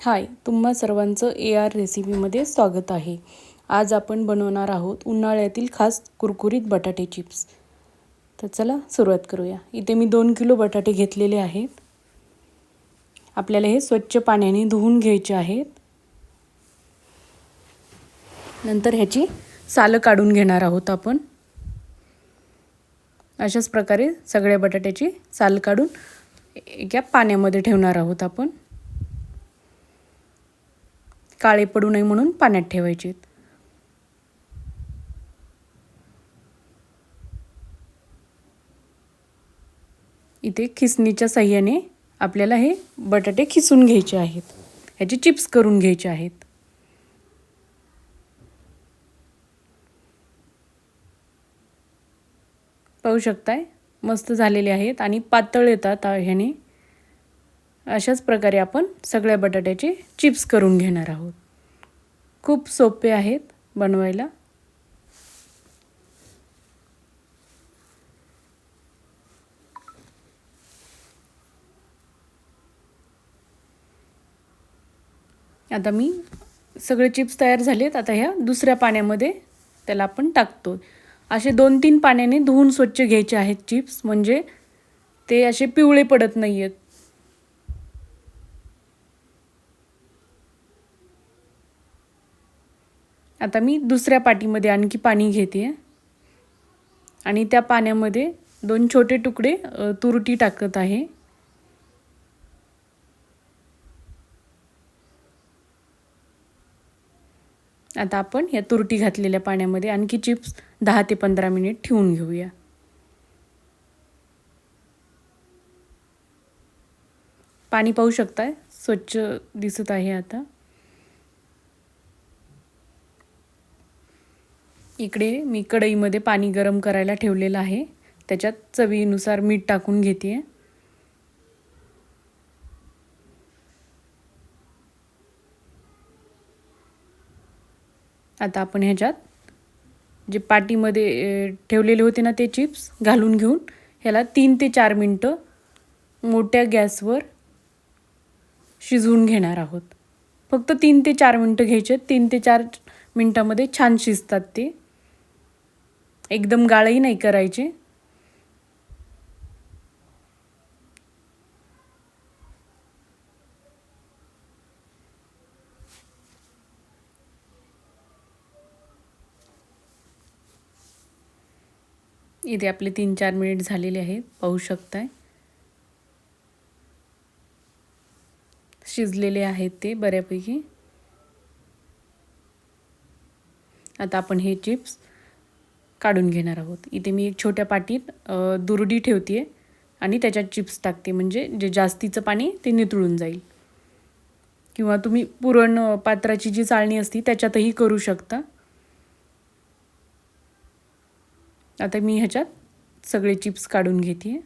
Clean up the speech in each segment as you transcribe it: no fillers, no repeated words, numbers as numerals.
हाय, तुम्हा सर्वांचं AR रेसिपीमध्ये स्वागत आहे. आज आपण बनवणार आहोत उन्हाळ्यातील खास कुरकुरीत बटाटे चिप्स. तर चला सुरुवात करूया. इथे मी 2 किलो बटाटे घेतलेले आहेत. आपल्याला हे स्वच्छ पाण्याने धुवून घ्यायचे आहेत. नंतर ह्याची सालं काढून घेणार आहोत आपण. अशाच प्रकारे सगळ्या बटाट्याची साल काढून एका पाण्यामध्ये ठेवणार आहोत आपण. काळे पडू नये म्हणून पाण्यात ठेवायचे. इथे खिसणीच्या साहाय्याने आपल्याला हे बटाटे खिसून घ्यायचे आहेत. ह्याची चिप्स करून घ्यायचे आहेत. पाहू शकताय मस्त झालेले आहेत आणि पातळ येतात ह्याने. अशाच प्रकारे आपण सगळ्या बटाट्याचे चिप्स करून घेणार आहोत. खूप सोपे आहेत बनवायला. आता मी सगळे चिप्स तयार झालेत. आता ह्या दुसऱ्या पाण्यामध्ये त्याला आपण टाकतो. असे 2-3 पाण्याने धुवून स्वच्छ घ्यायचे आहेत चिप्स, म्हणजे ते असे पिवळे पडत नाही आहेत. आता मी दुसऱ्या पाटीमध्ये आणखी पाणी घेते आणि त्या पाण्यामध्ये 2 छोटे तुकडे तुरटी टाकत आहे. आता आपण या तुरटी घातलेल्या पाण्यामध्ये आणखी चिप्स 10 ते 15 मिनिट ठेवून घेऊया. पाणी पाहू शकताय स्वच्छ दिसत आहे. आता इकडे मी कढईमध्ये पाणी गरम करायला ठेवलेलं आहे. त्याच्यात चवीनुसार मीठ टाकून घेते. आता आपण ह्याच्यात जे पाटीमध्ये ठेवलेले होते ना ते चिप्स घालून घेऊन ह्याला 3 ते 4 मिनटं मोठ्या गॅसवर शिजवून घेणार आहोत. फक्त 3 ते 4 मिनटं घ्यायचे. 3 ते 4 मिनटामध्ये छान शिजतात ते. एकदम गाळही नाही करायचे. इथे आपले 3-4 मिनिट झालेले आहेत. पाहू शकताय शिजलेले आहेत ते बऱ्यापैकी. आता आपण हे चिप्स काढून घेणार आहोत. इथे मी एक छोट्या पाटीत दुरडी ठेवते आणि त्याच्यात चिप्स टाकते, म्हणजे जे जास्तीचं पाणी ते नितळून जाईल. किंवा तुम्ही पुरण पात्राची जी चाळणी असते त्याच्यातही करू शकता. आता मी ह्याच्यात सगळे चिप्स काढून घेते.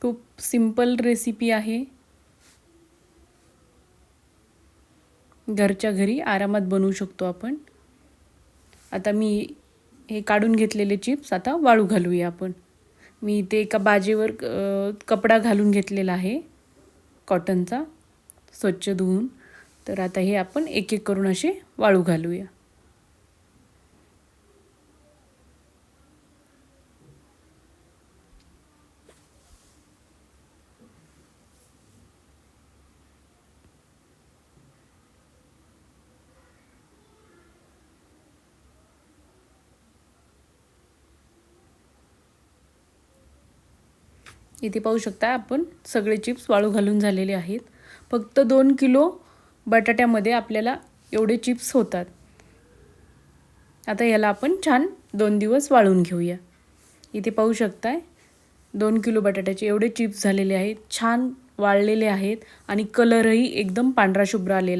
खूप सिंपल रेसिपी आहे. घरच्या घरी आरामात बनवू शकतो आपण. आता मी हे काढून घेतलेले चिप्स आता वाळू घालूया आपण. मी इथे एका बाजेवर कपडा घालून घेतलेला आहे कॉटनचा, स्वच्छ धुवून. तर आता हे आपण एक एक करून असे वाळू घालूया. इथे पाहू शकता आपण सगळे चिप्स वाळू घालून झालेले आहेत. फक्त 2 किलो बटाट्यामध्ये आपल्याला एवढे चिप्स होतात. आता याला आपण छान 2 दिवस वाळून घेऊया. इथे पाहू शकताय 2 किलो बटाट्याचे एवढे चिप्स झालेले आहेत. छान वाळलेले आहेत आणि कलरही एकदम पांढरा शुभ्र आलेला